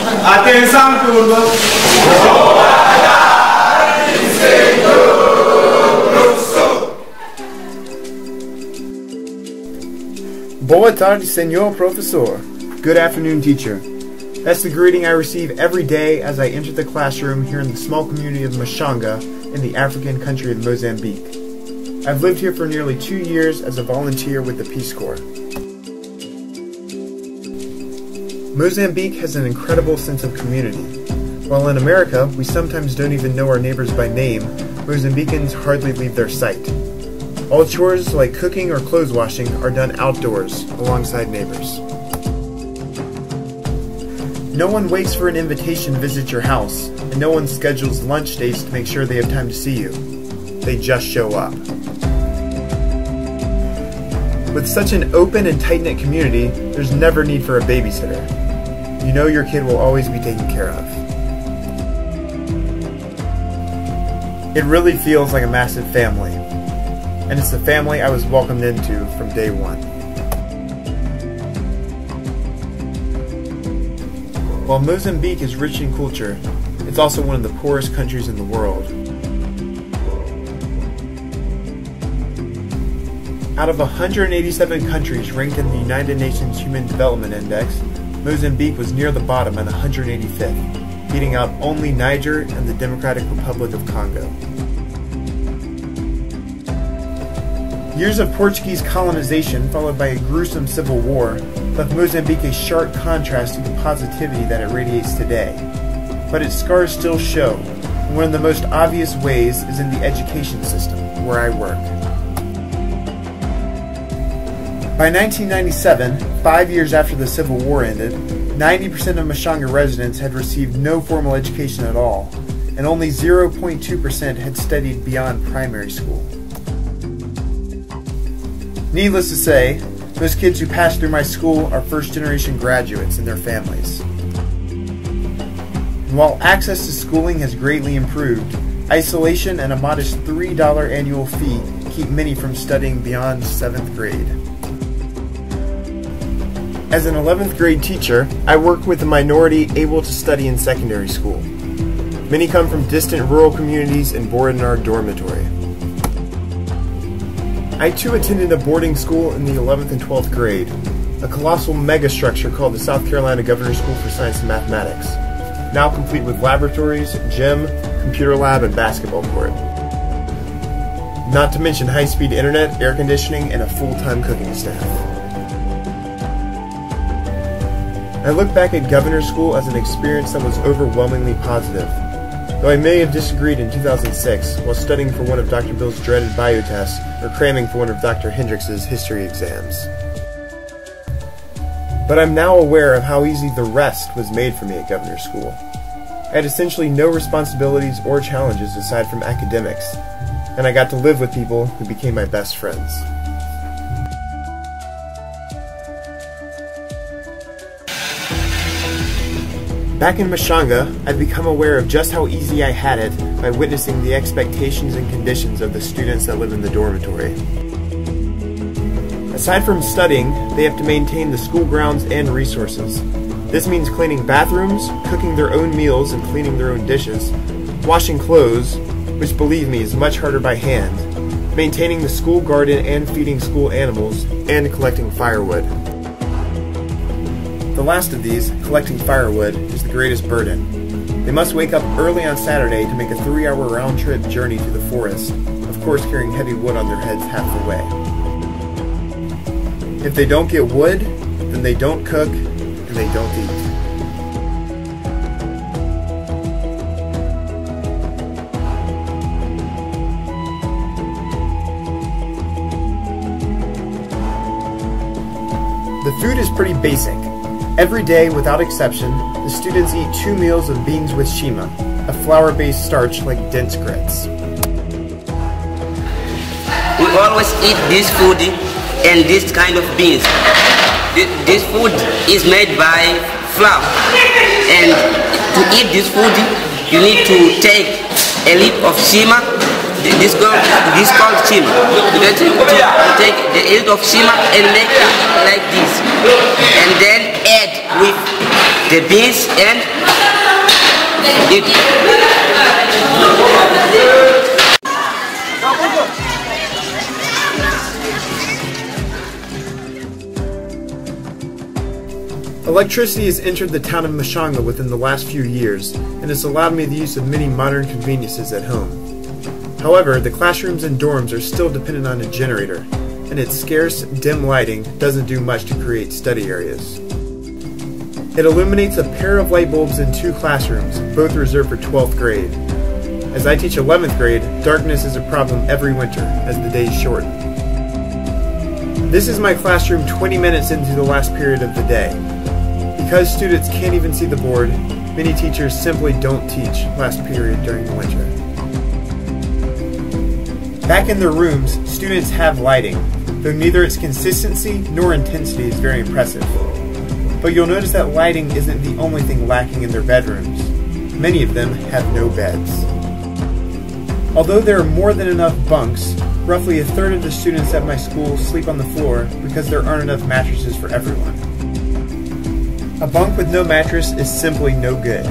Atenção, turma! Boa tarde, senor professor. Good afternoon, teacher. That's the greeting I receive every day as I enter the classroom here in the small community of Machanga in the African country of Mozambique. I've lived here for nearly 2 years as a volunteer with the Peace Corps. Mozambique has an incredible sense of community. While in America, we sometimes don't even know our neighbors by name, Mozambicans hardly leave their sight. All chores like cooking or clothes washing are done outdoors, alongside neighbors. No one waits for an invitation to visit your house, and no one schedules lunch dates to make sure they have time to see you. They just show up. With such an open and tight-knit community, there's never need for a babysitter. You know your kid will always be taken care of. It really feels like a massive family, and it's the family I was welcomed into from day one. While Mozambique is rich in culture, it's also one of the poorest countries in the world. Out of 187 countries ranked in the United Nations Human Development Index, Mozambique was near the bottom at 185th, beating out only Niger and the Democratic Republic of Congo. Years of Portuguese colonization, followed by a gruesome civil war, left Mozambique a sharp contrast to the positivity that it radiates today. But its scars still show, and one of the most obvious ways is in the education system, where I work. By 1997, 5 years after the Civil War ended, 90% of Machanga residents had received no formal education at all, and only 0.2% had studied beyond primary school. Needless to say, those kids who passed through my school are first-generation graduates and their families. And while access to schooling has greatly improved, isolation and a modest $3 annual fee keep many from studying beyond 7th grade. As an 11th grade teacher, I work with a minority able to study in secondary school. Many come from distant rural communities and board in our dormitory. I too attended a boarding school in the 11th and 12th grade, a colossal megastructure called the South Carolina Governor's School for Science and Mathematics, now complete with laboratories, gym, computer lab, and basketball court. Not to mention high-speed internet, air conditioning, and a full-time cooking staff. I look back at Governor's School as an experience that was overwhelmingly positive, though I may have disagreed in 2006 while studying for one of Dr. Bill's dreaded bio tests or cramming for one of Dr. Hendrix's history exams. But I'm now aware of how easy the rest was made for me at Governor's School. I had essentially no responsibilities or challenges aside from academics, and I got to live with people who became my best friends. Back in Machanga, I've become aware of just how easy I had it by witnessing the expectations and conditions of the students that live in the dormitory. Aside from studying, they have to maintain the school grounds and resources. This means cleaning bathrooms, cooking their own meals and cleaning their own dishes, washing clothes, which believe me is much harder by hand, maintaining the school garden and feeding school animals, and collecting firewood. The last of these, collecting firewood, is the greatest burden. They must wake up early on Saturday to make a 3-hour round-trip journey to the forest, of course carrying heavy wood on their heads half the way. If they don't get wood, then they don't cook, and they don't eat. The food is pretty basic. Every day, without exception, the students eat 2 meals of beans with shima, a flour-based starch like dense grits. We always eat this food and this kind of beans. This food is made by flour, and to eat this food, you need to take a lid of shima. This called shima. You need to take the lid of shima and make it like this, and then add with the beans and eat. Electricity has entered the town of Machanga within the last few years and has allowed me the use of many modern conveniences at home. However, the classrooms and dorms are still dependent on a generator, and its scarce, dim lighting doesn't do much to create study areas. It illuminates a pair of light bulbs in 2 classrooms, both reserved for 12th grade. As I teach 11th grade, darkness is a problem every winter as the days shorten. This is my classroom 20 minutes into the last period of the day. Because students can't even see the board, many teachers simply don't teach last period during the winter. Back in their rooms, students have lighting, though neither its consistency nor intensity is very impressive. But you'll notice that lighting isn't the only thing lacking in their bedrooms. Many of them have no beds. Although there are more than enough bunks, roughly a third of the students at my school sleep on the floor because there aren't enough mattresses for everyone. A bunk with no mattress is simply no good.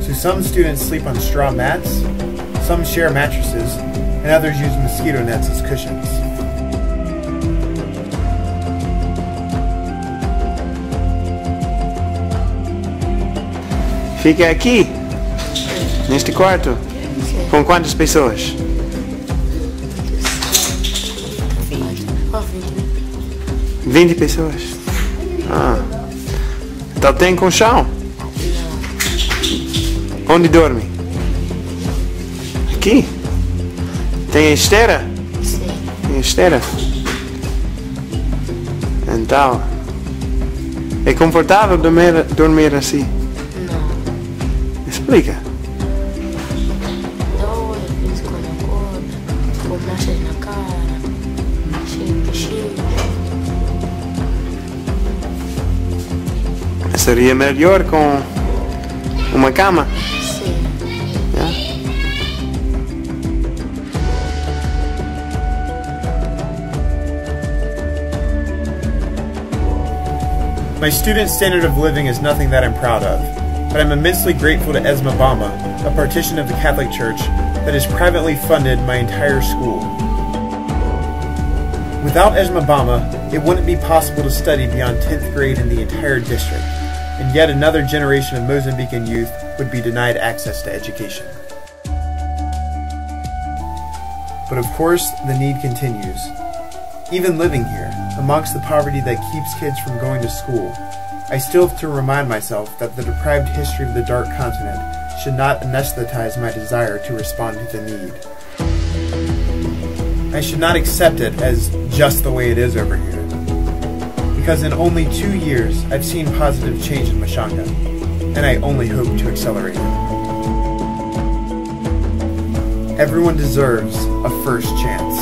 So some students sleep on straw mats, some share mattresses, and others use mosquito nets as cushions. Fica aqui, neste quarto, com quantas pessoas? 20 pessoas? Ah. Então tem colchão? Onde dorme? Aqui? Tem esteira? Sim. Tem esteira? Então, é confortável dormir assim? Não. Explica. Dói, quando acorda, com manchas na cara, cheio de bexiga. Seria melhor com uma cama? Sim. Yeah. My student standard of living is nothing that I'm proud of, but I'm immensely grateful to Esma Bama, a partition of the Catholic Church that has privately funded my entire school. Without Esma Bama, it wouldn't be possible to study beyond 10th grade in the entire district, and yet another generation of Mozambican youth would be denied access to education. But of course, the need continues. Even living here, amongst the poverty that keeps kids from going to school, I still have to remind myself that the deprived history of the Dark Continent should not anesthetize my desire to respond to the need. I should not accept it as just the way it is over here. Because in only 2 years, I've seen positive change in Machanga, and I only hope to accelerate it. Everyone deserves a first chance.